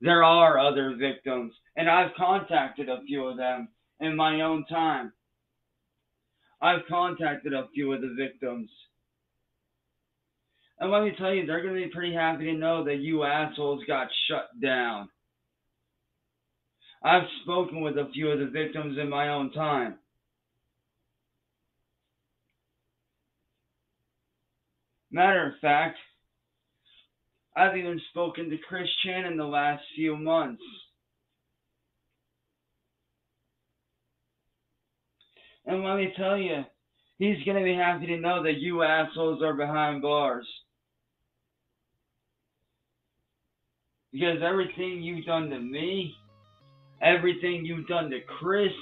There are other victims, and I've contacted a few of them in my own time. I've contacted a few of the victims. And let me tell you, they're going to be pretty happy to know that you assholes got shut down. I've spoken with a few of the victims in my own time. Matter of fact, I've even spoken to Chris Chan in the last few months. And let me tell you, he's going to be happy to know that you assholes are behind bars. Because everything you've done to me, everything you've done to Chris,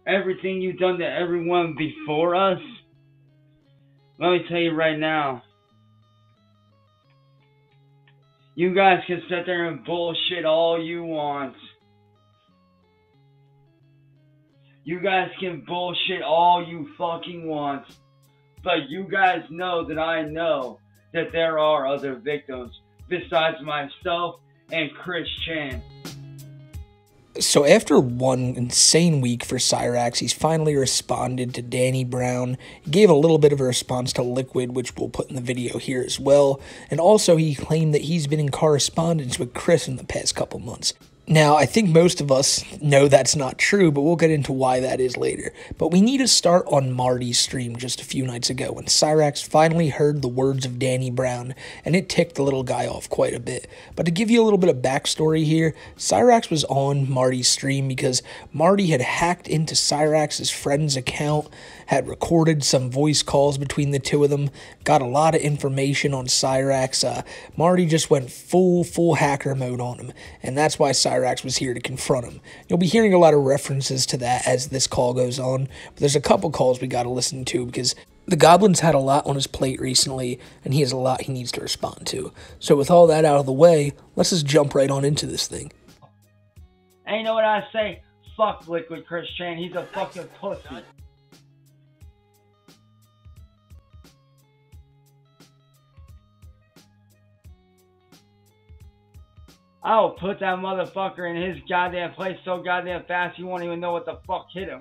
everything you've done to everyone before us, let me tell you right now, you guys can sit there and bullshit all you want. You guys can bullshit all you fucking want. But you guys know that I know that there are other victims besides myself and Chris Chan. So after one insane week for Cyrax, he's finally responded to Danny Brown. He gave a little bit of a response to Liquid, which we'll put in the video here as well. And also he claimed that he's been in correspondence with Chris in the past couple months. Now, I think most of us know that's not true, but we'll get into why that is later. But we need to start on Marty's stream just a few nights ago when Cyrax finally heard the words of Danny Brown, and it ticked the little guy off quite a bit. But to give you a little bit of backstory here, Cyrax was on Marty's stream because Marty had hacked into Cyrax's friend's account, had recorded some voice calls between the two of them, got a lot of information on Cyrax. Marty just went full hacker mode on him, and that's why Cyrax was here to confront him. You'll be hearing a lot of references to that as this call goes on, but there's a couple calls we got to listen to because the Goblin's had a lot on his plate recently, and he has a lot he needs to respond to. So with all that out of the way, let's just jump right on into this thing. And you know what I say? Fuck Liquid Chris Chan, he's a fucking pussy. I'll put that motherfucker in his goddamn place so goddamn fast you won't even know what the fuck hit him.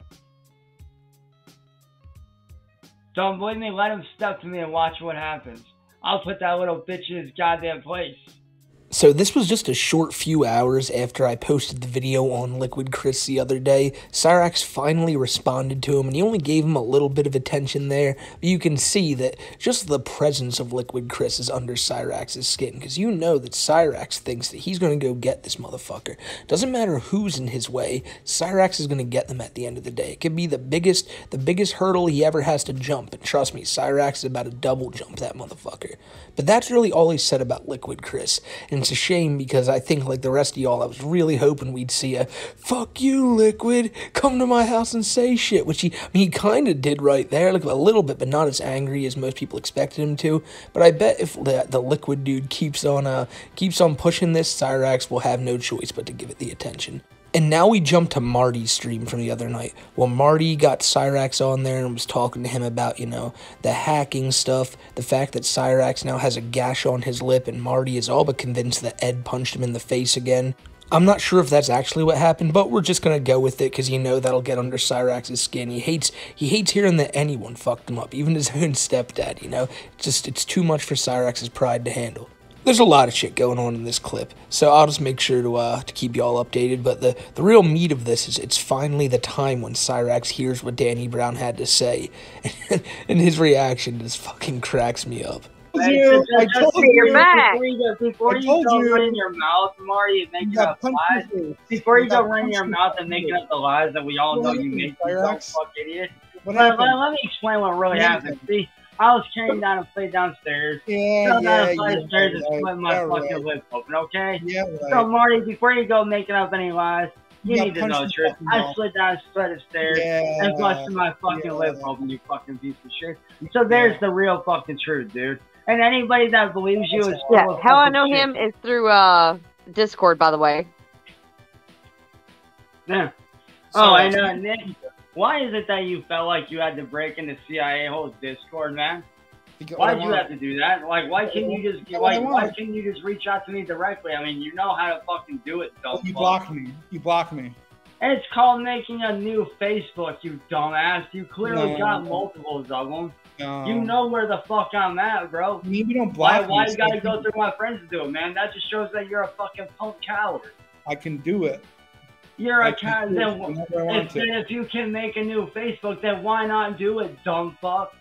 Don't believe me? Let him step to me and watch what happens. I'll put that little bitch in his goddamn place. So this was just a short few hours after I posted the video on Liquid Chris the other day. Cyrax finally responded to him, and he only gave him a little bit of attention there. But you can see that just the presence of Liquid Chris is under Cyrax's skin, because you know that Cyrax thinks that he's going to go get this motherfucker. Doesn't matter who's in his way, Cyrax is going to get them at the end of the day. It could be the biggest hurdle he ever has to jump, and trust me, Cyrax is about to double jump that motherfucker. But that's really all he said about Liquid Chris, and it's a shame because I think, like the rest of y'all, I was really hoping we'd see a "fuck you, Liquid, come to my house and say shit," which he kind of did right there, like a little bit, but not as angry as most people expected him to. But I bet if the Liquid dude keeps on pushing this, Cyrax will have no choice but to give it the attention. And now we jump to Marty's stream from the other night. Well, Marty got Cyrax on there and was talking to him about, you know, the hacking stuff, the fact that Cyrax now has a gash on his lip, and Marty is all but convinced that Ed punched him in the face again. I'm not sure if that's actually what happened, but we're just going to go with it because you know that'll get under Cyrax's skin. He hates hearing that anyone fucked him up, even his own stepdad, you know? It's too much for Cyrax's pride to handle. There's a lot of shit going on in this clip, so I'll just make sure to keep y'all updated, but the real meat of this is it's finally the time when Cyrax hears what Danny Brown had to say, and his reaction just fucking cracks me up. I told you, you're back. Before you go running your mouth, Marty, and making up lies. Before you go running your mouth and making up the lies that we all know you make, you dumb fuck idiot. Let me explain what really happened. See, I was carrying down a plate downstairs. Downstairs and split my fucking lip open, okay? Yeah, right. So, Marty, before you go making up any lies, you need to know the truth. I slid down a set of stairs and busted my fucking lip open, you fucking piece of shit. So there's the real fucking truth, dude. And anybody that believes you is full of how I know him is through Discord, by the way. Yeah. Oh, and Nick, why is it that you felt like you had to break into CIA whole Discord, man? Why'd you have to do that? Like, why can't you just why can't you just reach out to me directly? I mean, you know how to fucking do it, dumb. You blocked me. You blocked me. It's called making a new Facebook, you dumbass. You clearly got multiples of them. No. You know where the fuck I'm at, bro. You don't block Why you gotta go through my friends to do it, man? That just shows that you're a fucking punk coward. I can do it. You're a coward. If you can make a new Facebook, then why not do it, dumb fuck?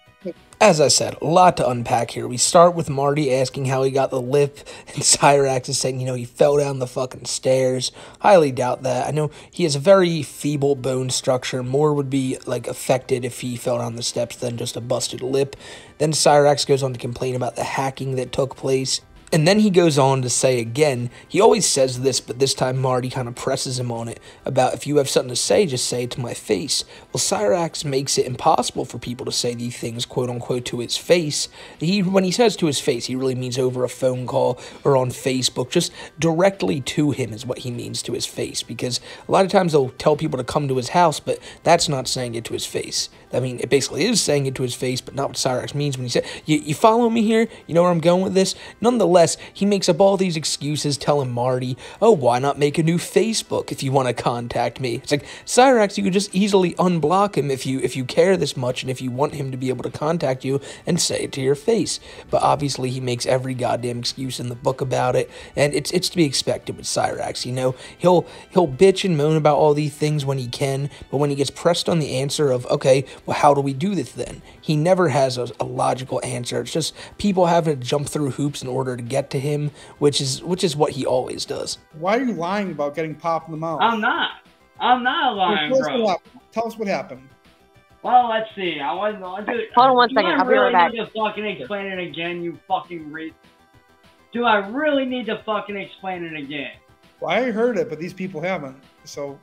As I said, a lot to unpack here. We start with Marty asking how he got the lip, and Cyrax is saying, you know, he fell down the fucking stairs. Highly doubt that. I know he has a very feeble bone structure. More would be, like, affected if he fell down the steps than just a busted lip. Then Cyrax goes on to complain about the hacking that took place. And then he goes on to say again, he always says this, but this time Marty kind of presses him on it, about if you have something to say, just say it to my face. Well, Cyrax makes it impossible for people to say these things, quote-unquote, to his face. When he says to his face, he really means over a phone call or on Facebook. Just directly to him is what he means to his face, because a lot of times they'll tell people to come to his house, but that's not saying it to his face. I mean, it basically is saying it to his face, but not what Cyrax means when he said, you follow me here? You know where I'm going with this? Nonetheless, he makes up all these excuses telling Marty, oh, why not make a new Facebook if you want to contact me? It's like, Cyrax, you could just easily unblock him if you care this much and if you want him to be able to contact you and say it to your face. But obviously, he makes every goddamn excuse in the book about it, and it's to be expected with Cyrax, you know? He'll bitch and moan about all these things when he can, but when he gets pressed on the answer of, okay, well, how do we do this then? He never has a logical answer. It's just people having to jump through hoops in order to get to him, which is what he always does. Why are you lying about getting popped in the mouth? I'm not lying, bro. Tell us what happened. Well, let's see. Hold on one second. I'll be right back. Do I really need to fucking explain it again, you fucking read? Do I really need to fucking explain it again? Well, I heard it, but these people haven't, so...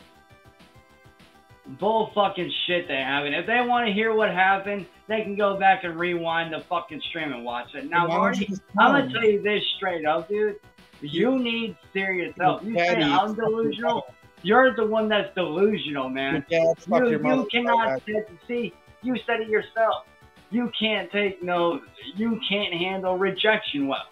Bull fucking shit they haven't. If they want to hear what happened, they can go back and rewind the fucking stream and watch it. Now, Marty, I'm going to tell you this straight up, dude. You need serious help. You say I'm delusional, you're the one that's delusional, man. You cannot see. You said it yourself. You can't take no, you can't handle rejection well.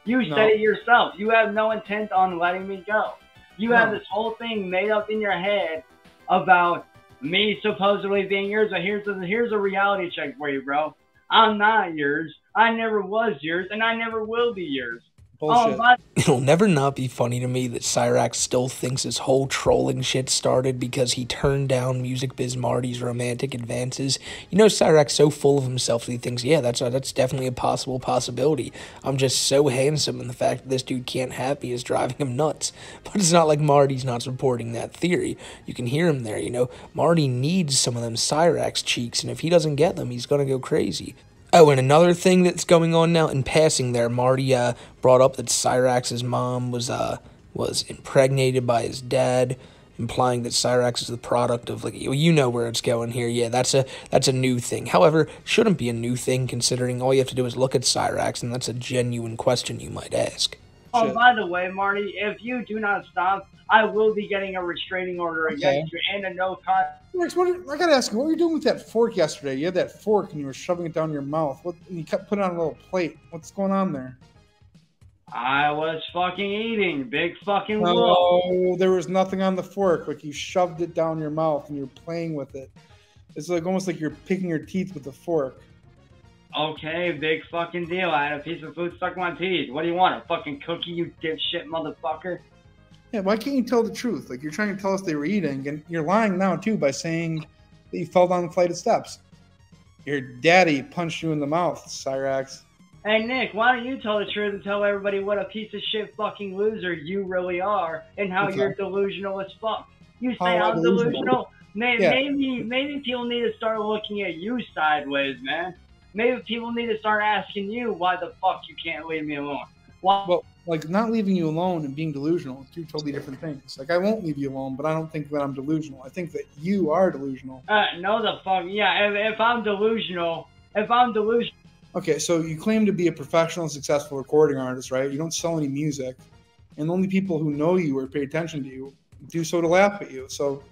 You said it yourself. You have no intent on letting me go. You have this whole thing made up in your head about me supposedly being yours. But here's a reality check for you, bro. I'm not yours. I never was yours, and I never will be yours. Bullshit. It'll never not be funny to me that Cyrax still thinks his whole trolling shit started because he turned down Music Biz Marty's romantic advances. You know, Cyrax so full of himself that he thinks, yeah, that's definitely a possibility. I'm just so handsome, and the fact that this dude can't have me is driving him nuts. But it's not like Marty's not supporting that theory. You can hear him there, you know. Marty needs some of them Cyrax cheeks, and if he doesn't get them, he's gonna go crazy. Oh, and another thing that's going on now, in passing there, Marty brought up that Cyrax's mom was impregnated by his dad, implying that Cyrax is the product of, like, you know where it's going here. Yeah, that's a new thing. However, shouldn't be a new thing considering all you have to do is look at Cyrax, and that's a genuine question you might ask. Oh, by the way, Marty, if you do not stop, I will be getting a restraining order against you and a no-contact. I gotta ask you, what were you doing with that fork yesterday? You had that fork and you were shoving it down your mouth. And you kept putting it on a little plate. What's going on there? I was fucking eating. Big fucking wolf. No, there was nothing on the fork. Like, you shoved it down your mouth and you're playing with it. It's like almost like you're picking your teeth with a fork. Okay, big fucking deal. I had a piece of food stuck in my teeth. What do you want? A fucking cookie, you dipshit motherfucker? Yeah, why can't you tell the truth? Like, you're trying to tell us they were eating, and you're lying now, too, by saying that you fell down the flight of steps. Your daddy punched you in the mouth, Cyrax. Hey, Nick, why don't you tell the truth and tell everybody what a piece of shit fucking loser you really are and how you're delusional as fuck? You say I'm delusional? Maybe people need to start looking at you sideways, man. Maybe people need to start asking you why the fuck you can't leave me alone. Well, like, not leaving you alone and being delusional are two totally different things. Like, I won't leave you alone, but I don't think that I'm delusional. I think that you are delusional. No, the fuck, yeah, if I'm delusional. Okay, so you claim to be a professional and successful recording artist, right? You don't sell any music. And only people who know you or pay attention to you do so to laugh at you. So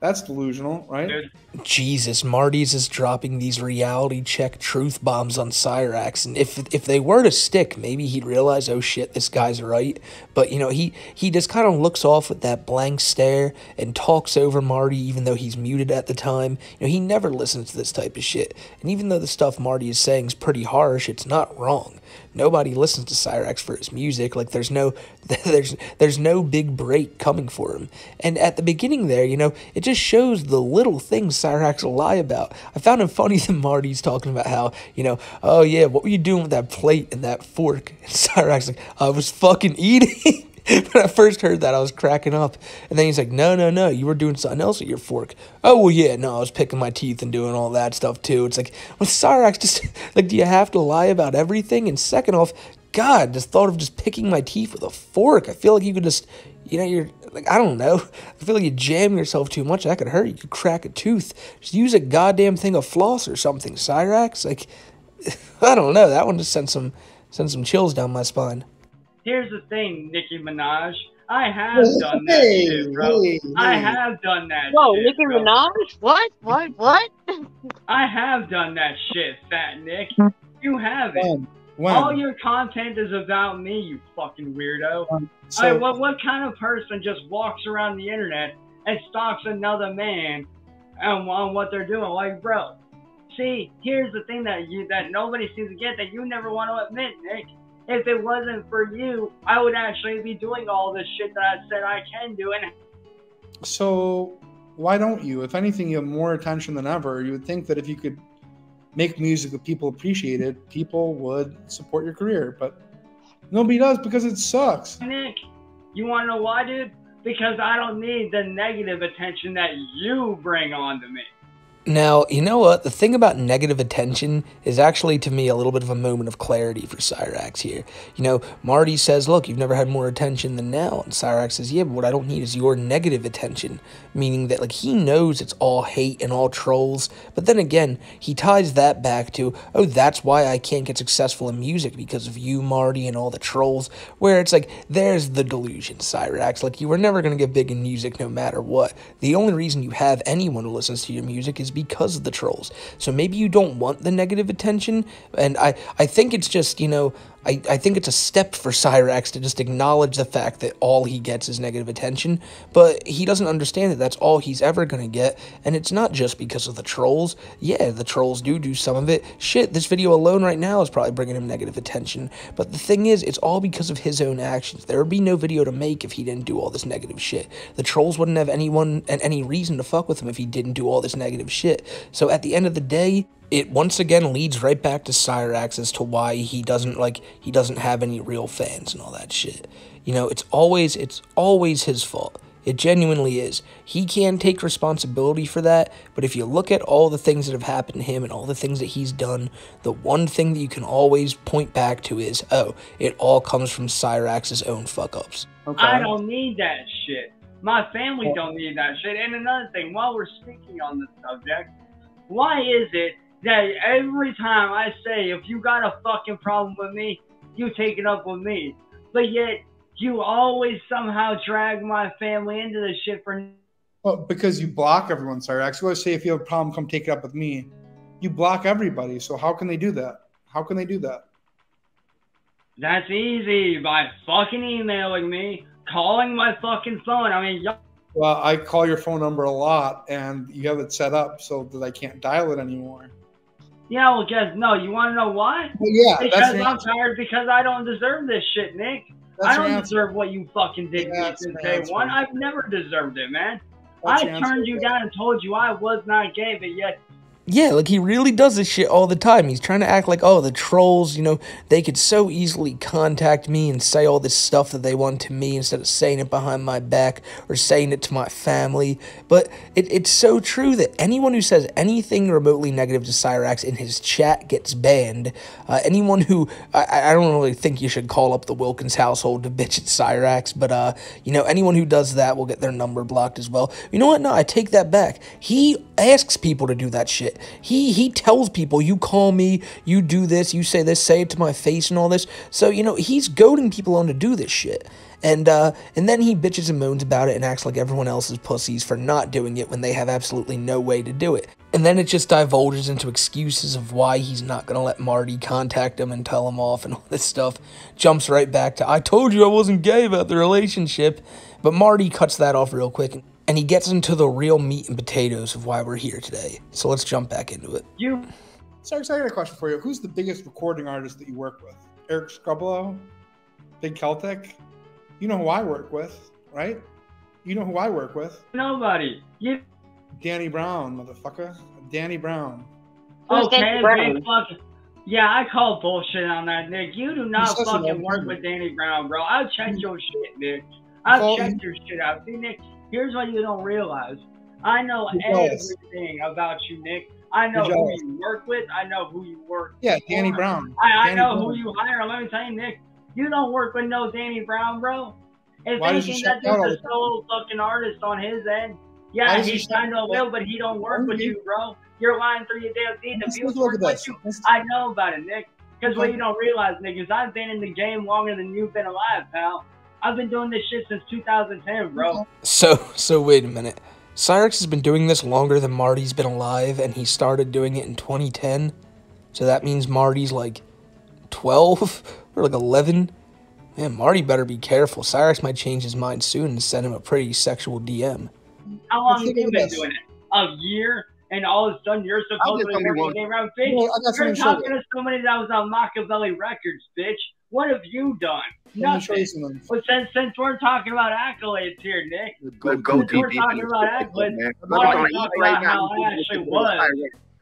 That's delusional, right? Jesus, Marty's is dropping these reality check truth bombs on Cyrax, and if they were to stick, maybe he'd realize, oh shit, this guy's right. But you know, he just kind of looks off with that blank stare and talks over Marty, even though he's muted at the time. You know, he never listens to this type of shit. And even though the stuff Marty is saying is pretty harsh, it's not wrong. Nobody listens to Cyrax for his music. Like, there's no big break coming for him. And at the beginning there, you know, it just shows the little things Cyrax will lie about. I found it funny that Marty's talking about how, you know, oh yeah, what were you doing with that plate and that fork? And Cyrax like, I was fucking eating. When I first heard that, I was cracking up. And then he's like, no, you were doing something else with your fork. Oh, well, yeah, no, I was picking my teeth and doing all that stuff, too. It's like, with Cyrax, just, like, do you have to lie about everything? And second off, God, just thought of just picking my teeth with a fork. I feel like you could just, you know, you're, like, I don't know. I feel like you jam yourself too much. That could hurt. You could crack a tooth. Just use a goddamn thing of floss or something, Cyrax. Like, I don't know. That one just sent some chills down my spine. Here's the thing, Nicki Minaj. I have done that shit, bro. I have done that Whoa, shit, Nicki Minaj? What? I have done that shit, Fat Nick. You haven't. When? All your content is about me, you fucking weirdo. What kind of person just walks around the internet and stalks another man on what they're doing? Like, bro, see, here's the thing that nobody seems to get, that you never want to admit, Nick. If it wasn't for you, I would actually be doing all this shit that I said I can do. And so why don't you? If anything, you have more attention than ever. You would think that if you could make music that people appreciated, people would support your career. But nobody does because it sucks. Nick, you want to know why, dude? Because I don't need the negative attention that you bring on to me. Now, you know what? The thing about negative attention is actually, to me, a little bit of a moment of clarity for Cyrax here. You know, Marty says, look, you've never had more attention than now. And Cyrax says, yeah, but what I don't need is your negative attention. Meaning that, like, he knows it's all hate and all trolls. But then again, he ties that back to, oh, that's why I can't get successful in music, because of you, Marty, and all the trolls. Where it's like, there's the delusion, Cyrax. Like, you were never going to get big in music no matter what. The only reason you have anyone who listens to your music is because of the trolls. So maybe you don't want the negative attention, and I think it's just, you know, I think it's a step for Cyrax to just acknowledge the fact that all he gets is negative attention, but he doesn't understand that that's all he's ever going to get, and it's not just because of the trolls. Yeah, the trolls do some of it. Shit, this video alone right now is probably bringing him negative attention, but the thing is, it's all because of his own actions. There would be no video to make if he didn't do all this negative shit. The trolls wouldn't have anyone and any reason to fuck with him if he didn't do all this negative shit. So at the end of the day, it once again leads right back to Cyrax as to why he doesn't have any real fans and all that shit. You know, it's always his fault. It genuinely is. He can take responsibility for that, but if you look at all the things that have happened to him and all the things that he's done, the one thing that you can always point back to is, oh, it all comes from Cyrax's own fuck-ups. Okay. I don't need that shit. My family don't need that shit. And another thing, while we're speaking on this subject, why is it that every time I say, if you got a fucking problem with me, you take it up with me, but yet you always somehow drag my family into this shit for... Well, because you block everyone, Cyrax. You always say, if you have a problem, come take it up with me. You block everybody, so how can they do that? How can they do that? That's easy, by fucking emailing me, calling my fucking phone. I mean, well, I call your phone number a lot, and you have it set up so that I can't dial it anymore. Yeah, well, guess no. You want to know why? Well, yeah, because I'm tired. Because I don't deserve this shit, Nick. I don't deserve what you fucking did since day one. I've never deserved it, man. I turned you down and told you I was not gay, but yet. Yeah, like, he really does this shit all the time. He's trying to act like, oh, the trolls, you know, they could so easily contact me and say all this stuff that they want to me instead of saying it behind my back or saying it to my family. But it's so true that anyone who says anything remotely negative to Cyrax in his chat gets banned. Anyone who, I don't really think you should call up the Wilkins household to bitch at Cyrax, but, you know, anyone who does that will get their number blocked as well. You know what? No, I take that back. He asks people to do that shit. He tells people, you call me, you do this, you say this, say it to my face and all this. So, you know, he's goading people on to do this shit. And then he bitches and moans about it and acts like everyone else is pussies for not doing it when they have absolutely no way to do it. And then it just divulges into excuses of why he's not going to let Marty contact him and tell him off and all this stuff. Jumps right back to, I told you I wasn't gay about the relationship. But Marty cuts that off real quick. And he gets into the real meat and potatoes of why we're here today. So let's jump back into it. Cyrax, I got a question for you. Who's the biggest recording artist that you work with? Eric Scrubolo? Big Celtic? You know who I work with, right? You know who I work with? Nobody. Danny Brown, motherfucker. Danny Brown. Okay, big fucking. Yeah, I call bullshit on that, Nick. You do not fucking work with Danny Brown, bro. I'll check your shit, Nick. I'll check your shit out. See, Nick, here's what you don't realize. I know everything about you, Nick. I know who you work with. I know who you work with. Yeah, Danny Brown. I know who you hire. Let me tell you, Nick, you don't work with no Danny Brown, bro. If anything, that dude's a solo fucking artist on his end. Yeah, he's signed to a will, but he don't work with you, bro. You're lying through your damn teeth. If he was working with you, I know about it, Nick. Because what you don't realize, Nick, is I've been in the game longer than you've been alive, pal. I've been doing this shit since 2010, bro. So wait a minute. Cyrax has been doing this longer than Marty's been alive, and he started doing it in 2010. So that means Marty's like 12 or like 11. Man, Marty better be careful. Cyrax might change his mind soon and send him a pretty sexual DM. How long have you been doing it? A year? And all of a sudden you're supposedly working around, bitch. You're talking to somebody that was on Machiavelli Records, bitch. What have you done? Nothing. But since we're talking about accolades here, Nick, we're talking about accolades. Why don't we talk about how it actually was?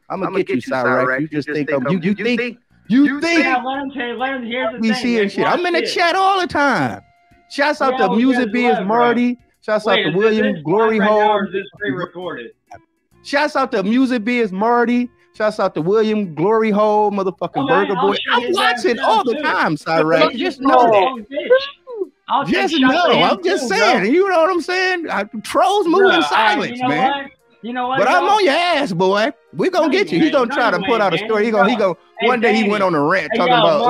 I'm gonna get you, Cyrax. You just think of you think. Yeah, let him hear the thing. Shit. I'm in the chat all the time. Shouts out to Music Biz Marty. Shouts out to William Glory Hole. This pre-recorded. Shouts out to Music Biz Marty. Shouts out to William Glory Hole, motherfucking Burger Boy. I'm watching all the time, Cyrax. Just know that. Just know. I'm just saying. You know what I'm saying? Trolls move in silence, man. You know what? But I'm on your ass, boy. We're gonna get you. He's gonna try to put out a story. He gonna one day he went on a rant talking about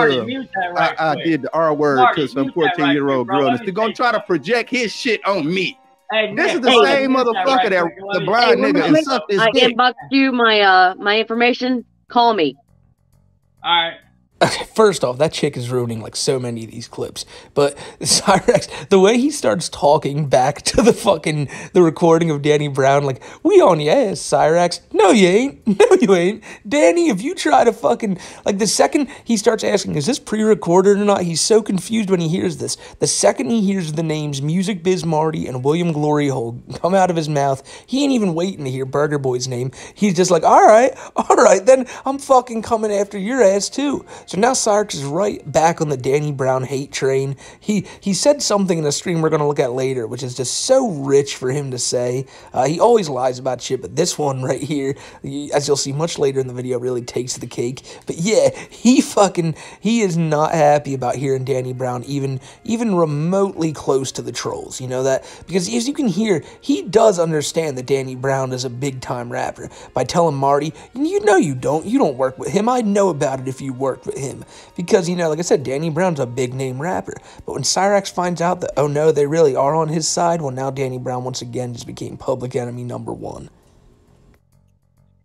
I did the R word to some 14-year-old girl. And he's gonna try to project his shit on me. This is the same motherfucker that the blind nigga and sucked his dick. I inboxed you my information. Call me. All right. Okay, first off, that chick is ruining like so many of these clips. But Cyrax, the way he starts talking back to the recording of Danny Brown, like, we on your ass, Cyrax. No, you ain't. No, you ain't. Danny, if you try to fucking, like, the second he starts asking, is this pre-recorded or not? He's so confused when he hears this. The second he hears the names Music Biz Marty and William Glory Hole come out of his mouth, he ain't even waiting to hear Burger Boy's name. He's just like, all right, then I'm fucking coming after your ass too. So now Cyrax is right back on the Danny Brown hate train. He said something in a stream we're going to look at later, which is just so rich for him to say. He always lies about shit, but this one right here, as you'll see much later in the video, really takes the cake. But yeah, he is not happy about hearing Danny Brown even remotely close to the trolls. You know that? Because as you can hear, he does understand that Danny Brown is a big-time rapper. By telling Marty, you know you don't work with him. I'd know about it if you worked with him. Because, you know, like I said, Danny Brown's a big-name rapper. But when Cyrax finds out that, oh no, they really are on his side, well, now Danny Brown once again just became public enemy #1.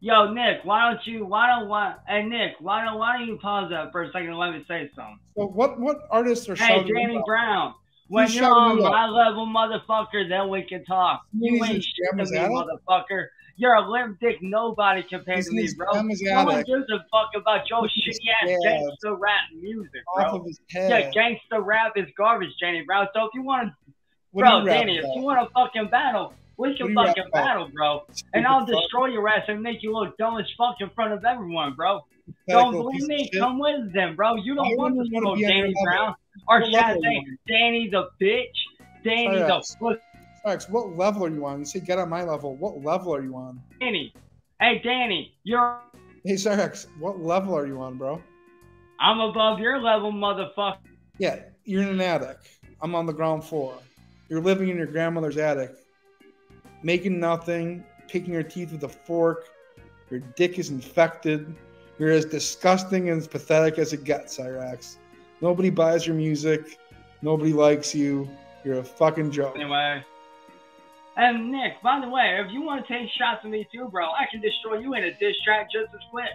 Yo, Nick, why don't you pause that for a second and let me say something? So what artists are shouting? Hey, Danny Brown, when you're on my level, motherfucker, then we can talk. You ain't shit to me, motherfucker. You're a limp dick nobody compared to me, bro. No one gives a fuck about your shitty ass gangster rap music, bro. Yeah, gangster rap is garbage, Danny Brown. So if you want to, bro, Danny, if you want to fucking battle, we can fucking battle, bro. And I'll destroy your ass and make you look dumb as fuck in front of everyone, bro. Don't believe me? Come with them, bro. You don't want to smoke Danny Brown. Or should I say, Danny the bitch? Danny the pussy. Cyrax, what level are you on? You say get on my level. What level are you on? Danny. Hey, Danny, you're... Hey, Cyrax, what level are you on, bro? I'm above your level, motherfucker. Yeah, you're in an attic. I'm on the ground floor. You're living in your grandmother's attic. Making nothing, picking your teeth with a fork. Your dick is infected. You're as disgusting and as pathetic as it gets, Cyrax. Nobody buys your music. Nobody likes you. You're a fucking joke. Anyway. And Nick, by the way, if you want to take shots at me too, bro, I can destroy you in a diss track just as quick.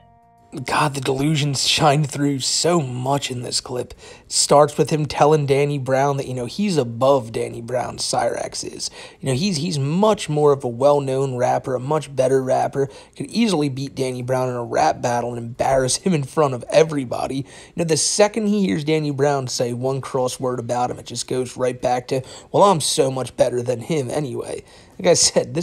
God, the delusions shine through so much in this clip. It starts with him telling Danny Brown that, he's above Danny Brown, Cyrax is. He's much more of a well-known rapper, a much better rapper. Could easily beat Danny Brown in a rap battle and embarrass him in front of everybody. The second he hears Danny Brown say one crossword about him, it just goes right back to, well, I'm so much better than him anyway. Like I said,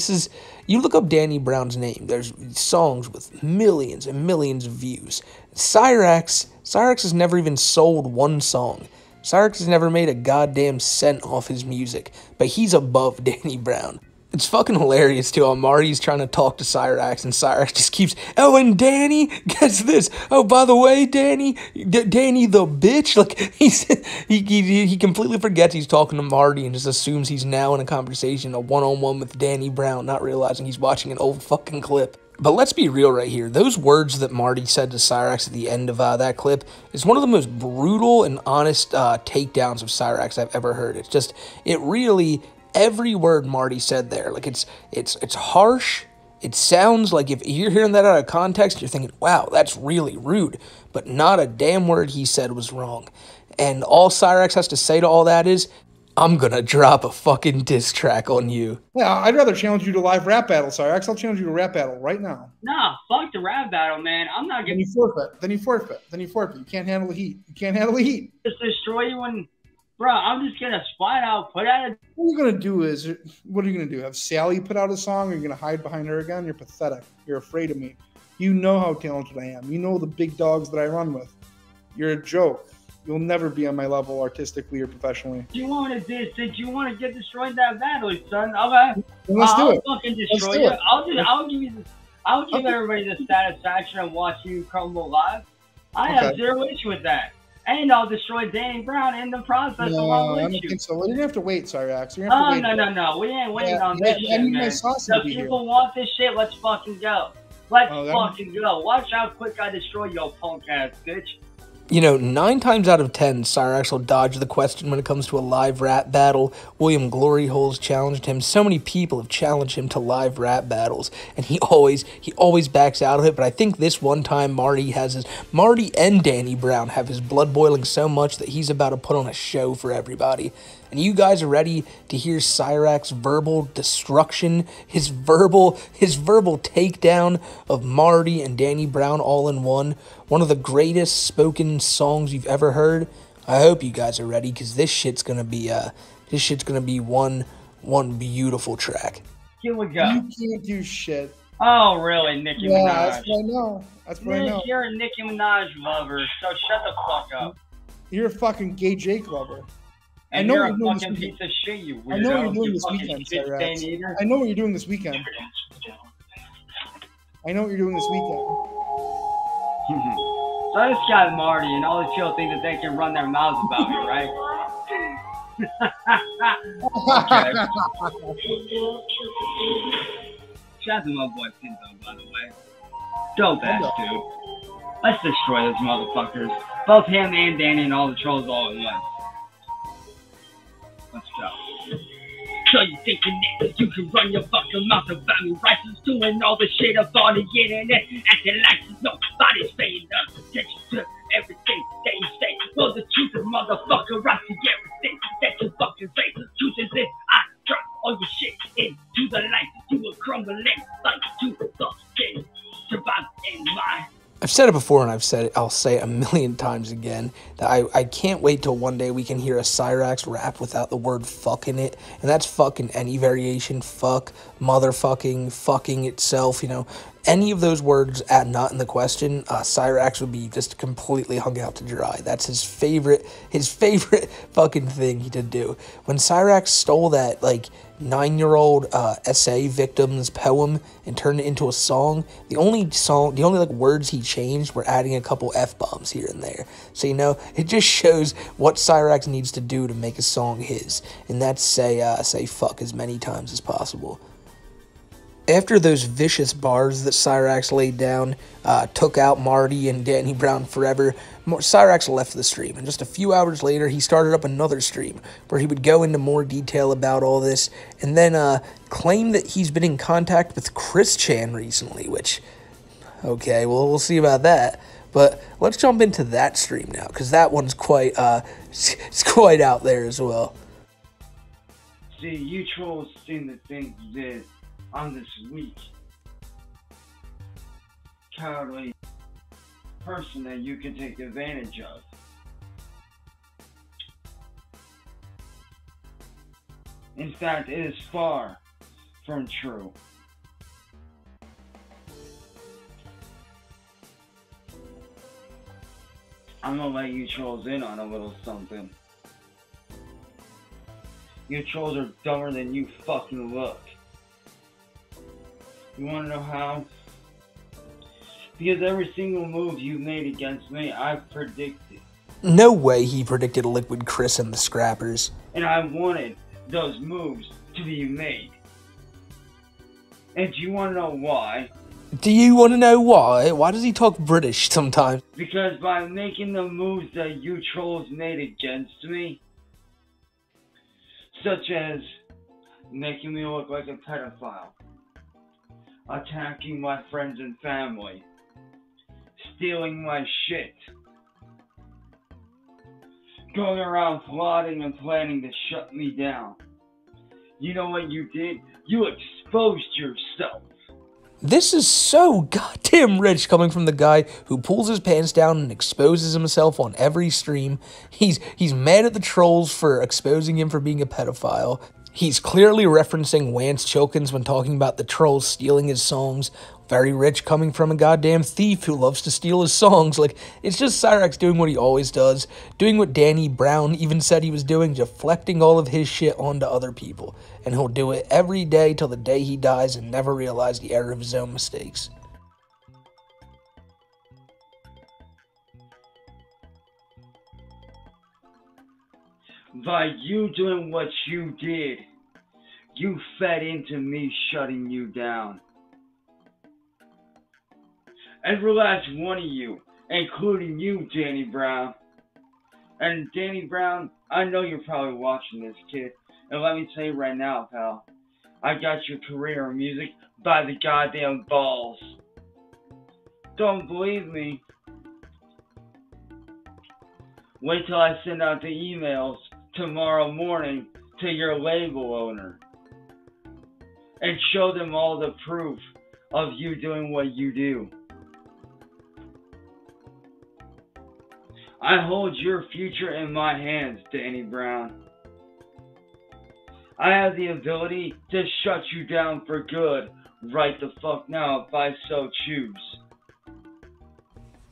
you look up Danny Brown's name, there's songs with millions and millions of views. Cyrax has never even sold one song. Cyrax has never made a goddamn cent off his music, but he's above Danny Brown. It's fucking hilarious, too, how Marty's trying to talk to Cyrax, and Cyrax just keeps, oh, and Danny, guess this, oh, by the way, Danny the bitch, like, he completely forgets he's talking to Marty and just assumes he's now in a conversation, a one-on-one with Danny Brown, not realizing he's watching an old fucking clip. But let's be real right here. Those words that Marty said to Cyrax at the end of that clip is one of the most brutal and honest takedowns of Cyrax I've ever heard. It really... Every word Marty said there, like it's harsh. It sounds like if you're hearing that out of context, you're thinking, wow, that's really rude. But not a damn word he said was wrong. And all Cyrax has to say to all that is, I'm gonna drop a fucking diss track on you. Yeah, I'd rather challenge you to a live rap battle, Cyrax. I'll challenge you to a rap battle right now. Nah, fuck the rap battle, man. I'm not gonna... Then you forfeit. You can't handle the heat. Just destroy you and... Bro, I'm just going to spot out, put out a... What you're going to do is, what are you going to do? Have Sally put out a song? Or are you going to hide behind her again? You're pathetic. You're afraid of me. You know how talented I am. You know the big dogs that I run with. You're a joke. You'll never be on my level artistically or professionally. You want to diss it? You want to get destroyed that battle, son? Okay. Let's do it. Fucking destroy you. I'll give everybody the satisfaction of watching you crumble live. I have zero issue with that. And I'll destroy Danny Brown in the process along with you. I don't think so. Well, you're going to have to wait, Cyrax. No. We ain't waiting on this shit, man. The people want this shit. Let's fucking go. Let's fucking go. Watch how quick I destroy your punk ass, bitch. 9 times out of 10, Cyrax will dodge the question when it comes to a live rap battle. William Gloryhole's challenged him. So many people have challenged him to live rap battles, and he always backs out of it. But I think this one time Marty and Danny Brown have his blood boiling so much that he's about to put on a show for everybody. And you guys are ready to hear Cyrax's verbal destruction, his verbal takedown of Marty and Danny Brown all in one. One of the greatest spoken songs you've ever heard. I hope you guys are ready, because this shit's gonna be one beautiful track. Here we go. You can't do shit. Oh really, Nicki Minaj? That's what I know. That's what I know. You're a Nicki Minaj lover, so shut the fuck up. You're a fucking gay Jake lover. And you're a fucking piece of shit, you weirdo. I know what you're doing this weekend, Cyrax. I know what you're doing this weekend. So this guy Marty and all the chill think that they can run their mouths about me, right? Okay. Shout out to my boy Pinto, by the way. Dope ass dude. Let's destroy those motherfuckers. Both him and Danny and all the trolls all at once. Let's go. So you thinking that you can run your fucking mouth about me, right? Doing all the shit up on the internet, acting like nobody's paying attention to everything that you say. Well, the truth is, motherfucker, I see everything that you fucking say. The truth is this, I drop all your shit into the light. You will crumble like to the skin. Survive in my... I've said it before, and I'll say it a million times again, that I can't wait till one day we can hear a Cyrax rap without the word fuck in it, and that's fuck in any variation, fuck, motherfucking, fucking itself, any of those words not in the question, Cyrax would be just completely hung out to dry. That's his favorite fucking thing to do. When Cyrax stole that, 9-year-old SA victim's poem and turned it into a song, the only words he changed were adding a couple F-bombs here and there. So, it just shows what Cyrax needs to do to make a song his, and that's say fuck as many times as possible. After those vicious bars that Cyrax laid down took out Marty and Danny Brown forever, Cyrax left the stream, and just a few hours later, he started up another stream where he would go into more detail about all this, and then claim that he's been in contact with Chris Chan recently, which, okay, well, we'll see about that. But let's jump into that stream now, because that one's quite, it's quite out there as well. See, you trolls seem to think that I'm this weak, cowardly person that you can take advantage of. In fact, it is far from true. I'm gonna let you trolls in on a little something. You trolls are dumber than you fucking look. You wanna know how? Because every single move you made against me, I've predicted. No way he predicted Liquid Chris and the Scrappers. And I wanted those moves to be made. And do you wanna know why? Do you want to know why? Why does he talk British sometimes? Because by making the moves that you trolls made against me, such as making me look like a pedophile, attacking my friends and family, stealing my shit, going around plotting and planning to shut me down. You know what you did? You exposed yourself. This is so goddamn rich coming from the guy who pulls his pants down and exposes himself on every stream. He's mad at the trolls for exposing him for being a pedophile. He's clearly referencing Wance Chilkins when talking about the trolls stealing his songs. Very rich coming from a goddamn thief who loves to steal his songs. Like, it's just Cyrax doing what he always does. Doing what Danny Brown even said he was doing, deflecting all of his shit onto other people. And he'll do it every day till the day he dies and never realize the error of his own mistakes. By you doing what you did, you fed into me shutting you down. Every last one of you, including you, Danny Brown. And Danny Brown, I know you're probably watching this, kid. And let me tell you right now, pal, I got your career in music by the goddamn balls. Don't believe me? Wait till I send out the emails tomorrow morning to your label owner and show them all the proof of you doing what you do. I hold your future in my hands, Danny Brown. I have the ability to shut you down for good right the fuck now if I so choose.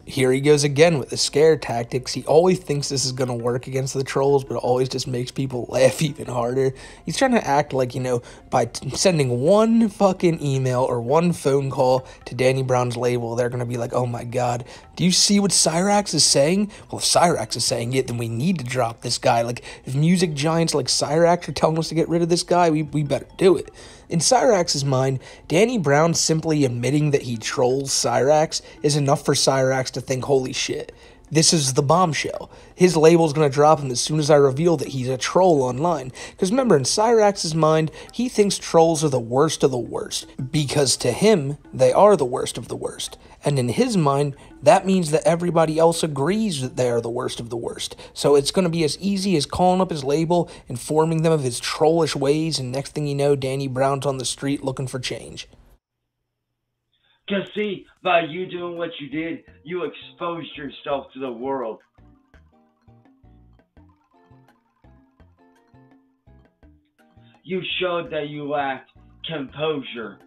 Here he goes again with the scare tactics. He always thinks this is going to work against the trolls, but it always just makes people laugh even harder. He's trying to act like, you know, by sending one fucking email or one phone call to Danny Brown's label, they're going to be like, oh my god, do you see what Cyrax is saying? Well, if Cyrax is saying it, then we need to drop this guy. Like, if music giants like Cyrax are telling us to get rid of this guy, we better do it. In Cyrax's mind, Danny Brown simply admitting that he trolls Cyrax is enough for Cyrax to think, holy shit, this is the bombshell. His label's gonna drop him as soon as I reveal that he's a troll online. Because remember, in Cyrax's mind, he thinks trolls are the worst of the worst. Because to him, they are the worst of the worst. And in his mind, that means that everybody else agrees that they are the worst of the worst. So it's gonna be as easy as calling up his label, informing them of his trollish ways, and next thing you know, Danny Brown's on the street looking for change. Cause see, by you doing what you did, you exposed yourself to the world. You showed that you lacked composure.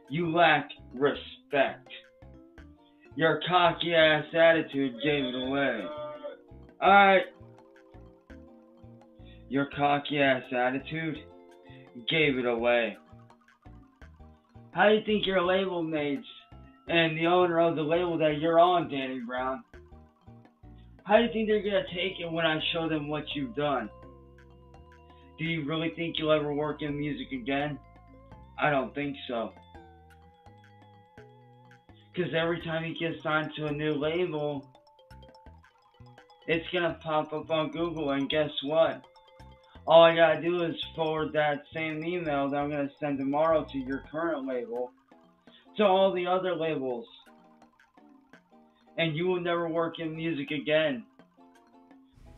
You lacked respect. Your cocky ass attitude gave it away. Alright. Your cocky ass attitude gave it away. How do you think your label mates and the owner of the label that you're on, Danny Brown, how do you think they're going to take it when I show them what you've done? Do you really think you'll ever work in music again? I don't think so. Because every time he gets signed to a new label, it's gonna pop up on Google, and guess what? All I gotta do is forward that same email that I'm gonna send tomorrow to your current label to all the other labels, and you will never work in music again.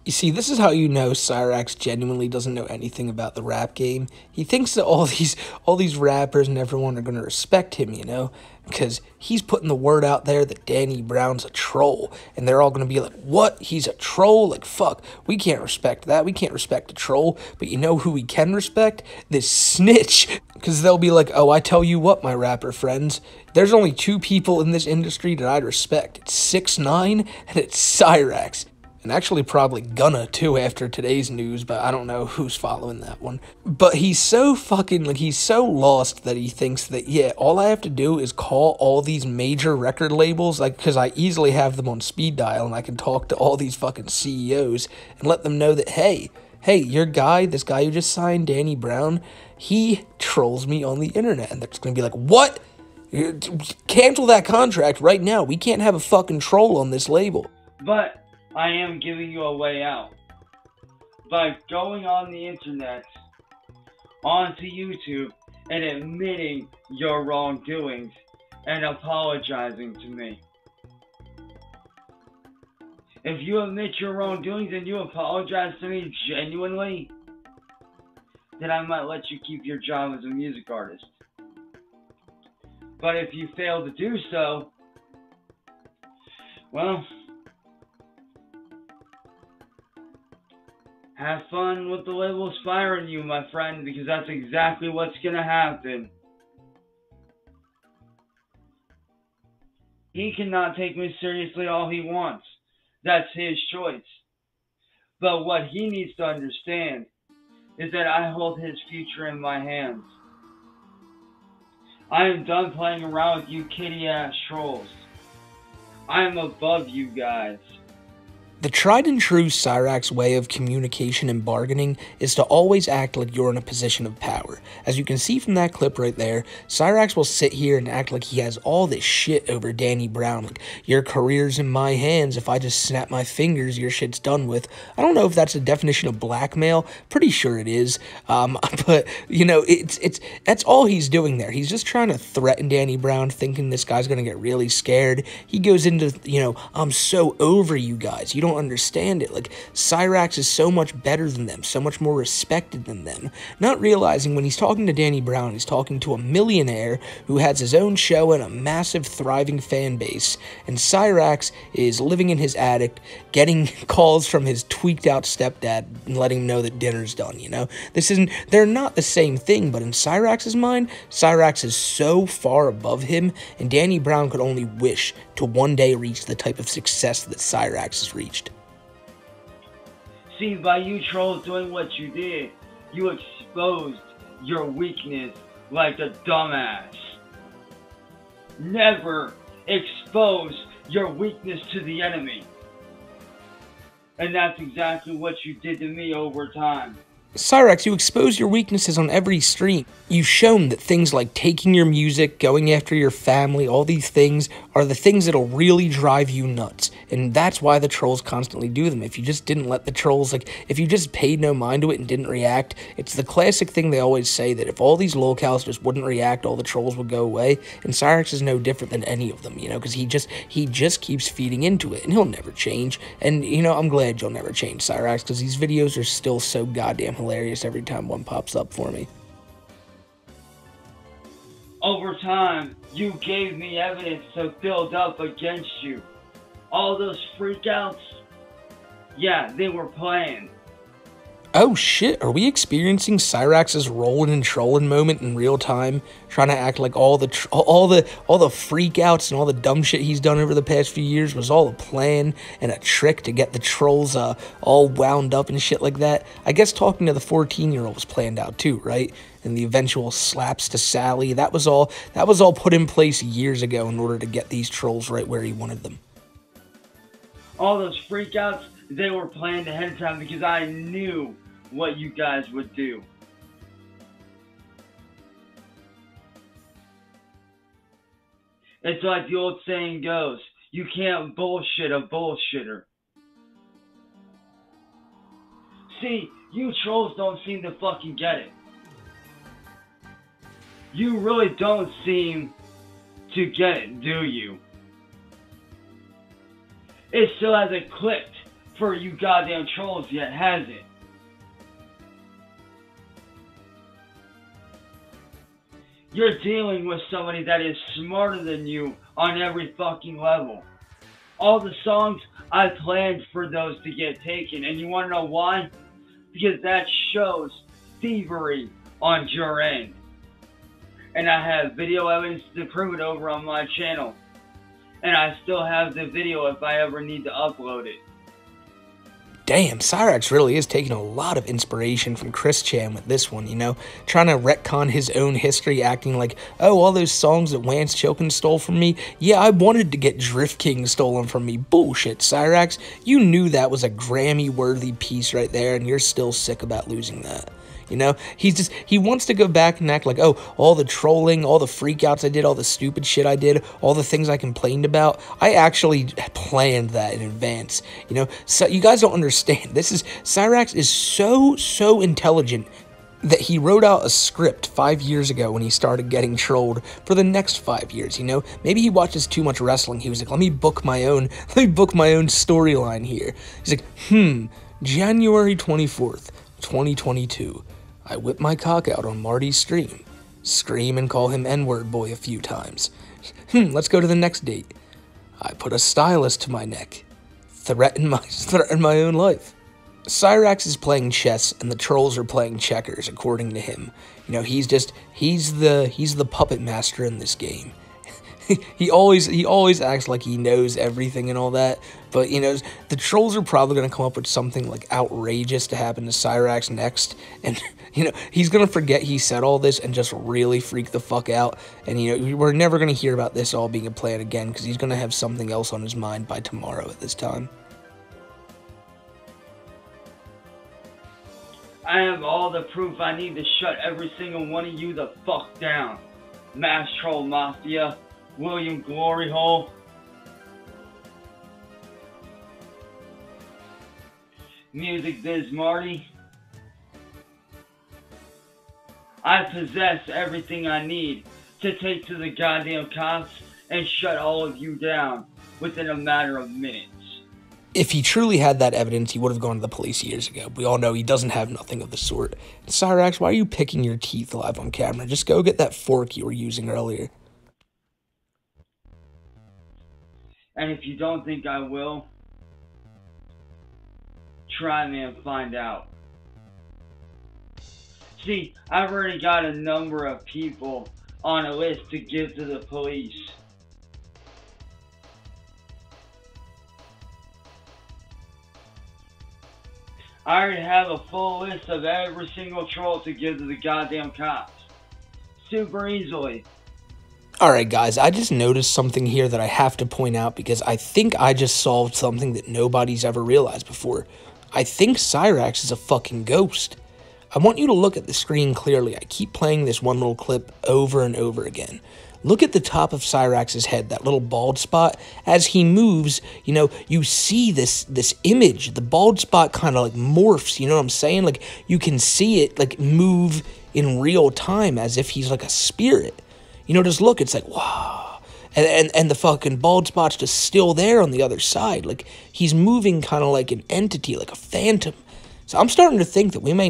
You see, this is how you know Cyrax genuinely doesn't know anything about the rap game. He thinks that all these rappers and everyone are going to respect him, you know, because he's putting the word out there that Danny Brown's a troll, and they're all going to be like, what? He's a troll? Like, fuck, we can't respect that. We can't respect a troll, but you know who we can respect? This snitch, because they'll be like, oh, I tell you what, my rapper friends, there's only two people in this industry that I'd respect. It's 6ix9ine and it's Cyrax. And actually probably gonna too after today's news, but I don't know who's following that one. But he's so fucking, like, he's so lost that he thinks that, yeah, all I have to do is call all these major record labels, like, because I easily have them on speed dial and I can talk to all these fucking CEOs and let them know that, hey, your guy, this guy who just signed, Danny Brown, he trolls me on the internet. And they're just gonna be like, what? Cancel that contract right now. We can't have a fucking troll on this label. But I am giving you a way out by going on the internet, onto YouTube, and admitting your wrongdoings and apologizing to me. If you admit your wrongdoings and you apologize to me genuinely, then I might let you keep your job as a music artist. But if you fail to do so, well, have fun with the label firing you, my friend, because that's exactly what's gonna happen. He cannot take me seriously all he wants. That's his choice. But what he needs to understand is that I hold his future in my hands. I am done playing around with you kitty-ass trolls. I am above you guys. The tried and true Cyrax way of communication and bargaining is to always act like you're in a position of power. As you can see from that clip right there, Cyrax will sit here and act like he has all this shit over Danny Brown. Like, your career's in my hands. If I just snap my fingers, your shit's done with. I don't know if that's a definition of blackmail. Pretty sure it is. But, you know, that's all he's doing there. He's just trying to threaten Danny Brown, thinking this guy's going to get really scared. He goes into, you know, I'm so over you guys. You don't understand it. Like, Cyrax is so much better than them, so much more respected than them. Not realizing when he's talking to Danny Brown, he's talking to a millionaire who has his own show and a massive thriving fan base, and Cyrax is living in his attic, getting calls from his tweaked out stepdad and letting him know that dinner's done, you know? They're not the same thing, but in Cyrax's mind, Cyrax is so far above him, and Danny Brown could only wish to one day reach the type of success that Cyrax has reached. See, by you trolls doing what you did, you exposed your weakness like a dumbass. Never expose your weakness to the enemy. And that's exactly what you did to me over time. Cyrax, you expose your weaknesses on every stream. You've shown that things like taking your music, going after your family, all these things are the things that'll really drive you nuts. And that's why the trolls constantly do them. If you just didn't let the trolls, like, if you just paid no mind to it and didn't react, it's the classic thing they always say, that if all these lolcows just wouldn't react, all the trolls would go away. And Cyrax is no different than any of them, you know, because he just keeps feeding into it, and he'll never change. And, you know, I'm glad you'll never change, Cyrax, because these videos are still so goddamn hilarious every time one pops up for me. Over time, you gave me evidence to build up against you. All those freakouts, yeah, they were planned. Oh shit, are we experiencing Cyrax's rolling and trolling moment in real time? Trying to act like all the freakouts and all the dumb shit he's done over the past few years was all a plan and a trick to get the trolls all wound up and shit like that? I guess talking to the 14-year-old was planned out too, right? And the eventual slaps to Sally, that was all put in place years ago in order to get these trolls right where he wanted them. All those freakouts, they were planned ahead of time because I knew what you guys would do. It's like the old saying goes, you can't bullshit a bullshitter. See, you trolls don't seem to fucking get it. You really don't seem to get it, do you? It still hasn't clicked for you goddamn trolls yet, has it? You're dealing with somebody that is smarter than you on every fucking level. All the songs, I planned for those to get taken, and you wanna know why? Because that shows thievery on your end. And I have video evidence to prove it over on my channel. And I still have the video if I ever need to upload it. Damn, Cyrax really is taking a lot of inspiration from Chris Chan with this one, you know? Trying to retcon his own history, acting like, oh, all those songs that Lance Chokin stole from me? Yeah, I wanted to get Drift King stolen from me. Bullshit, Cyrax. You knew that was a Grammy-worthy piece right there, and you're still sick about losing that. You know, he wants to go back and act like, oh, all the trolling, all the freakouts I did, all the stupid shit I did, all the things I complained about, I actually planned that in advance. You know, so you guys don't understand. Cyrax is so intelligent that he wrote out a script 5 years ago when he started getting trolled for the next 5 years, you know? Maybe he watches too much wrestling. He was like, let me book my own storyline here. He's like, January 24th, 2022. I whip my cock out on Marty's stream, scream and call him N-word boy a few times. Let's go to the next date. I put a stylist to my neck, threaten my own life. Cyrax is playing chess and the trolls are playing checkers, according to him. You know, he's the puppet master in this game. He always acts like he knows everything and all that, but you know, the trolls are probably going to come up with something like outrageous to happen to Cyrax next, and you know, he's going to forget he said all this and just really freak the fuck out, and you know, we're never going to hear about this all being a plan again, because he's going to have something else on his mind by tomorrow at this time. I have all the proof I need to shut every single one of you the fuck down. Mass Troll Mafia, William Glory Hole, Music Biz Marty. I possess everything I need to take to the goddamn cops and shut all of you down within a matter of minutes. If he truly had that evidence, he would have gone to the police years ago. We all know he doesn't have nothing of the sort. Cyrax, why are you picking your teeth live on camera? Just go get that fork you were using earlier. And if you don't think I will, try me and find out. See, I've already got a number of people on a list to give to the police. I already have a full list of every single troll to give to the goddamn cops. Super easily. Alright guys, I just noticed something here that I have to point out because I think I just solved something that nobody's ever realized before. I think Cyrax is a fucking ghost. I want you to look at the screen clearly. I keep playing this one little clip over and over again. Look at the top of Cyrax's head, that little bald spot. As he moves, you know, you see this image. The bald spot kind of like morphs, you know what I'm saying? Like, you can see it like move in real time as if he's like a spirit. You know, just look, it's like, wow. And the fucking bald spot's just still there on the other side. Like, he's moving kind of like an entity, like a phantom. So I'm starting to think that we may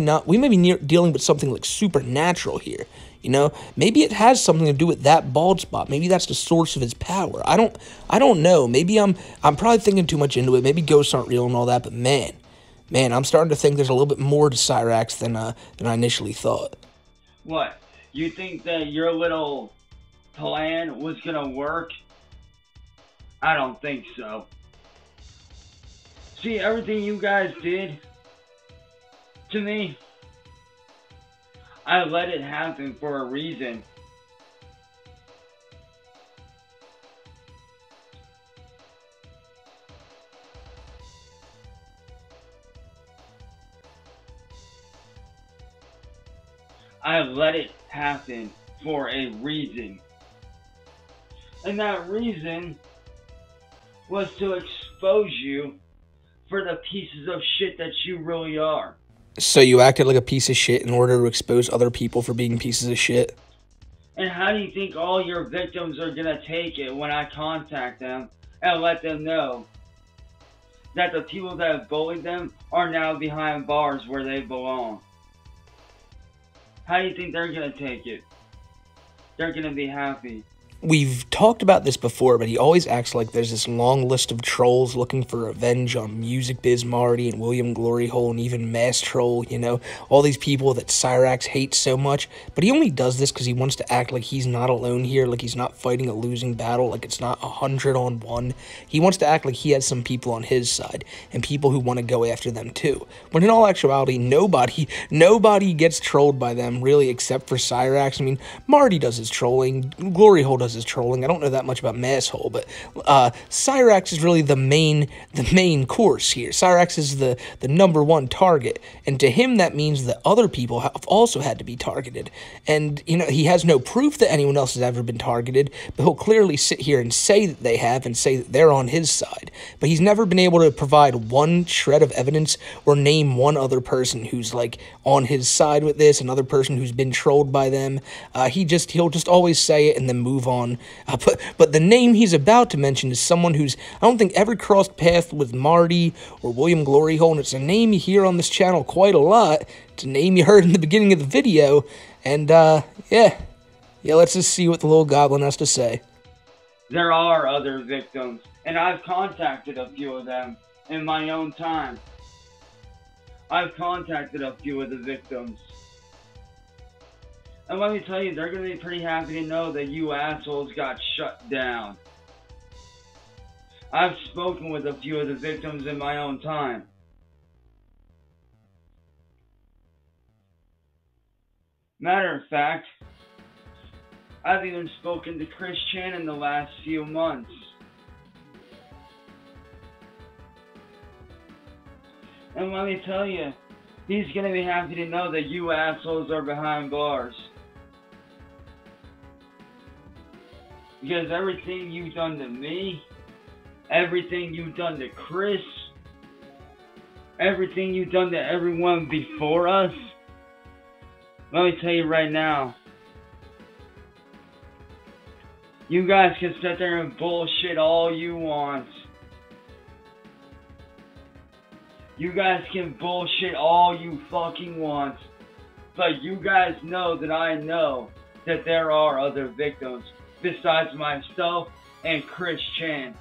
be dealing with something like supernatural here. You know, maybe it has something to do with that bald spot. Maybe that's the source of his power. I don't know. Maybe I'm probably thinking too much into it. Maybe ghosts aren't real and all that. But man, I'm starting to think there's a little bit more to Cyrax than I initially thought. What? You think that your little plan was gonna work? I don't think so. See, everything you guys did to me, I let it happen for a reason. I let it happen for a reason. And that reason was to expose you for the pieces of shit that you really are. So you acted like a piece of shit in order to expose other people for being pieces of shit? And how do you think all your victims are gonna take it when I contact them and let them know that the people that have bullied them are now behind bars where they belong? How do you think they're gonna take it? They're gonna be happy. We've talked about this before, but he always acts like there's this long list of trolls looking for revenge on Music Biz Marty and William Gloryhole and even Mass Troll, you know, all these people that Cyrax hates so much. But he only does this because he wants to act like he's not alone here, like he's not fighting a losing battle, like it's not 100-on-1. He wants to act like he has some people on his side and people who want to go after them too. When in all actuality, nobody gets trolled by them really except for Cyrax. I mean, Marty does his trolling, Gloryhole does his trolling. I don't know that much about Masshole, but Cyrax is really the main course here. Cyrax is the #1 target, and to him that means that other people have also had to be targeted. And you know, he has no proof that anyone else has ever been targeted, but he'll clearly sit here and say that they have and say that they're on his side. But he's never been able to provide one shred of evidence or name one other person who's like on his side with this, another person who's been trolled by them. He'll just always say it and then move on. But the name he's about to mention is someone who's, I don't think, ever crossed paths with Marty or William Gloryhole, and it's a name you hear on this channel quite a lot. It's a name you heard in the beginning of the video, and yeah, let's just see what the little goblin has to say. There are other victims, and I've contacted a few of them in my own time. I've contacted a few of the victims. And let me tell you, they're going to be pretty happy to know that you assholes got shut down. I've spoken with a few of the victims in my own time. Matter of fact, I've even spoken to Chris Chan in the last few months. And let me tell you, he's going to be happy to know that you assholes are behind bars. Because everything you've done to me, everything you've done to Chris, everything you've done to everyone before us, let me tell you right now, you guys can sit there and bullshit all you want. You guys can bullshit all you fucking want. But you guys know that I know that there are other victims besides myself and Chris Chan.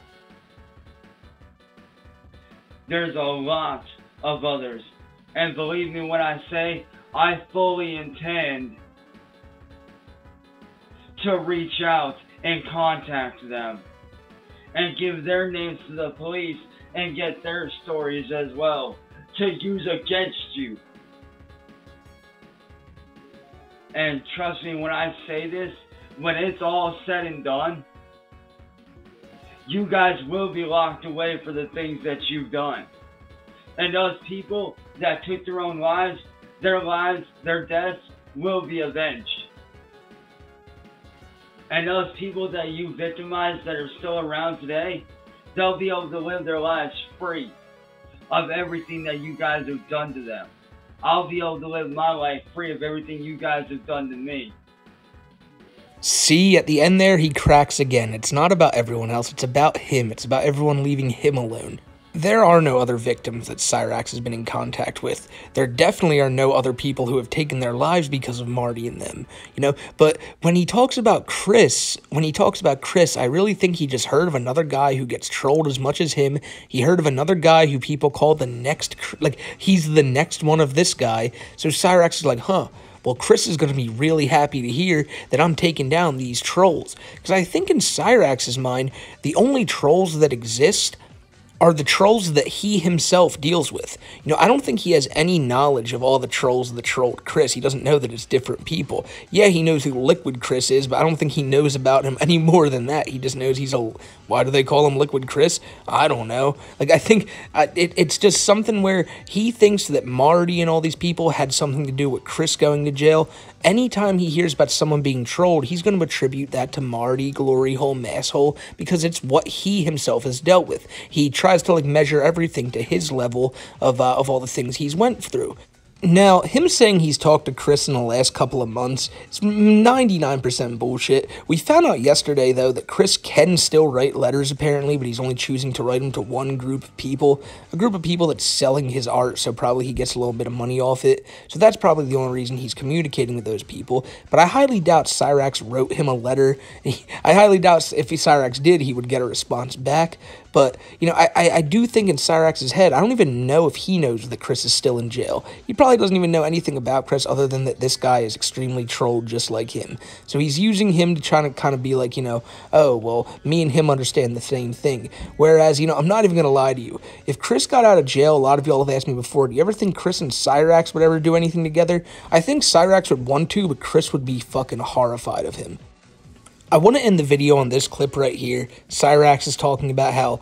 There's a lot of others. And believe me when I say, I fully intend to reach out and contact them and give their names to the police and get their stories as well to use against you. And trust me when I say this, when it's all said and done, you guys will be locked away for the things that you've done. And those people that took their own lives, their deaths will be avenged. And those people that you victimized that are still around today, they'll be able to live their lives free of everything that you guys have done to them. I'll be able to live my life free of everything you guys have done to me. See, at the end there, he cracks again. It's not about everyone else, it's about him. It's about everyone leaving him alone. There are no other victims that Cyrax has been in contact with. There definitely are no other people who have taken their lives because of Marty and them, you know? But when he talks about Chris, I really think he just heard of another guy who gets trolled as much as him. He heard of another guy who people call the next, like, he's the next one of this guy. So Cyrax is like, huh, well, Chris is going to be really happy to hear that I'm taking down these trolls. Because I think in Cyrax's mind, the only trolls that exist are the trolls that he himself deals with. You know, I don't think he has any knowledge of all the trolls that trolled Chris. He doesn't know that it's different people. Yeah, he knows who Liquid Chris is, but I don't think he knows about him any more than that. He just knows he's a... Why do they call him Liquid Chris? I don't know. Like, I think it's just something where he thinks that Marty and all these people had something to do with Chris going to jail. Anytime he hears about someone being trolled, he's going to attribute that to Marty, glory hole, masshole, because it's what he himself has dealt with. He tries to, like, measure everything to his level of all the things he's went through. Now, him saying he's talked to Chris in the last couple of months is 99% bullshit. We found out yesterday, though, that Chris can still write letters, apparently, but he's only choosing to write them to one group of people. A group of people that's selling his art, so probably he gets a little bit of money off it. So that's probably the only reason he's communicating with those people. But I highly doubt Cyrax wrote him a letter. I highly doubt if Cyrax did, he would get a response back. But, you know, I do think in Cyrax's head, I don't even know if he knows that Chris is still in jail. He probably doesn't even know anything about Chris other than that this guy is extremely trolled just like him. So he's using him to try to kind of be like, you know, oh, well, me and him understand the same thing. Whereas, you know, I'm not even going to lie to you. If Chris got out of jail, a lot of y'all have asked me before, do you ever think Chris and Cyrax would ever do anything together? I think Cyrax would want to, but Chris would be fucking horrified of him. I want to end the video on this clip right here. Cyrax is talking about how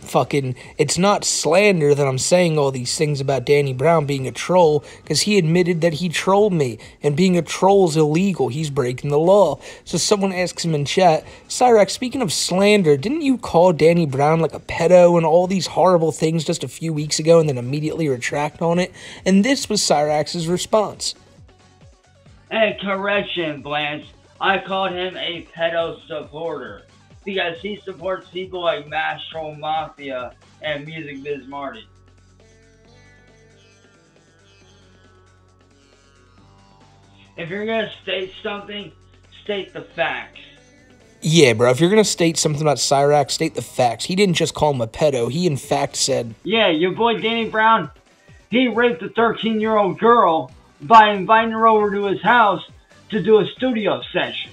fucking it's not slander that I'm saying all these things about Danny Brown being a troll, because he admitted that he trolled me, and being a troll is illegal. He's breaking the law. So someone asks him in chat, Cyrax, speaking of slander, didn't you call Danny Brown like a pedo and all these horrible things just a few weeks ago and then immediately retract on it? And this was Cyrax's response. Hey, correction, Blanche. I called him a pedo supporter because he supports people like Mastro Mafia and Music Biz Marty. If you're gonna state something, state the facts. Yeah, bro, if you're gonna state something about Cyrax, state the facts. He didn't just call him a pedo. He, in fact, said... Yeah, your boy Danny Brown, he raped a 13-year-old girl by inviting her over to his house to do a studio session.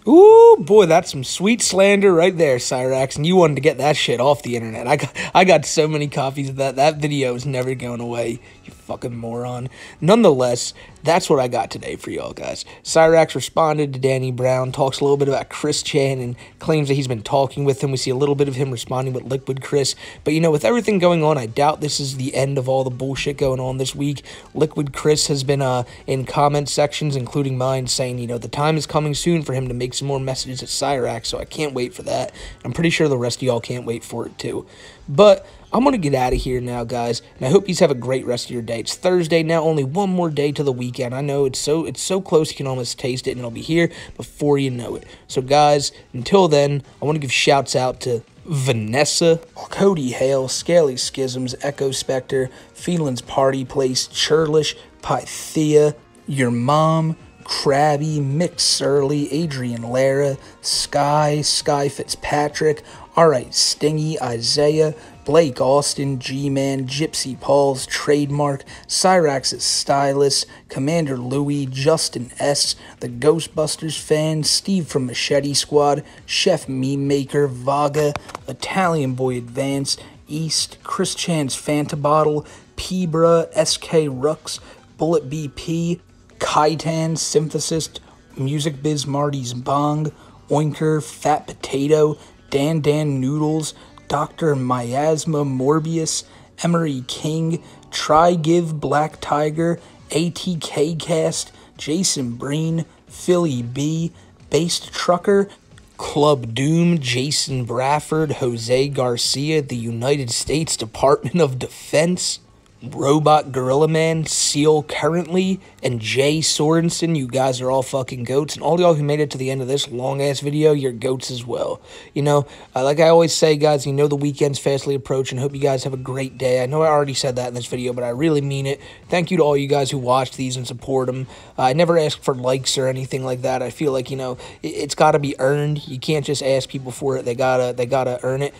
Ooh, boy, that's some sweet slander right there, Cyrax, and you wanted to get that shit off the internet. I got so many copies of that. That video is never going away, you fucking moron. Nonetheless, that's what I got today for y'all, guys. Cyrax responded to Danny Brown, talks a little bit about Chris Chan, and claims that he's been talking with him. We see a little bit of him responding with Liquid Chris. But, you know, with everything going on, I doubt this is the end of all the bullshit going on this week. Liquid Chris has been in comment sections, including mine, saying, you know, the time is coming soon for him to make some more messages at Cyrax, so I can't wait for that. I'm pretty sure the rest of y'all can't wait for it, too. But I'm going to get out of here now, guys, and I hope you have a great rest of your day. It's Thursday now, only one more day to the weekend. I know it's so close you can almost taste it, and it'll be here before you know it. So, guys, until then, I want to give shouts out to Vanessa, Cody Hale, Scaly Schisms, Echo Spectre, Feelin's Party Place, Churlish, Pythia, Your Mom, Krabby, Mick Surly, Adrian Lara, Sky Fitzpatrick, Alright Stingy, Isaiah, Blake Austin, G-Man, Gypsy Paul's Trademark, Cyrax's Stylist, Commander Louie, Justin S., the Ghostbusters fan, Steve from Machete Squad, Chef Meme Maker, Vaga, Italian Boy Advance, East, Chris Chan's Fanta Bottle, Pebra, SK Rux, Bullet BP, Kaitan, Synthesis, Music Biz Marty's Bong, Oinker, Fat Potato, Dan Noodles, Dr. Miasma Morbius, Emery King, Try Give Black Tiger, ATK Cast, Jason Breen, Philly B, Based Trucker, Club Doom, Jason Bradford, Jose Garcia, the United States Department of Defense, Robot Gorilla Man, Seal Currently, and Jay Sorensen. You guys are all fucking goats, and all y'all who made it to the end of this long-ass video, you're goats as well. You know, like I always say, guys, you know the weekend's fastly approaching. Hope you guys have a great day. I know I already said that in this video, but I really mean it. Thank you to all you guys who watch these and support them. I never ask for likes or anything like that. I feel like, you know, it's got to be earned. You can't just ask people for it. They gotta earn it.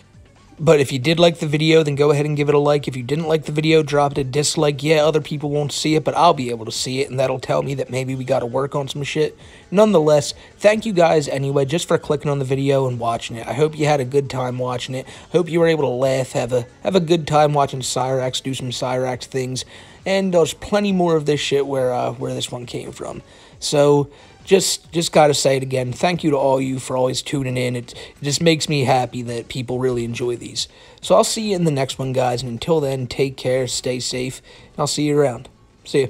But if you did like the video, then go ahead and give it a like. If you didn't like the video, drop it a dislike. Yeah, other people won't see it, but I'll be able to see it, and that'll tell me that maybe we got to work on some shit. Nonetheless, thank you guys anyway just for clicking on the video and watching it. I hope you had a good time watching it. Hope you were able to laugh, have a good time watching Cyrax do some Cyrax things. And there's plenty more of this shit where this one came from. So just gotta say it again. Thank you to all you for always tuning in. It just makes me happy that people really enjoy these. So I'll see you in the next one, guys. And until then, take care, stay safe, and I'll see you around. See ya.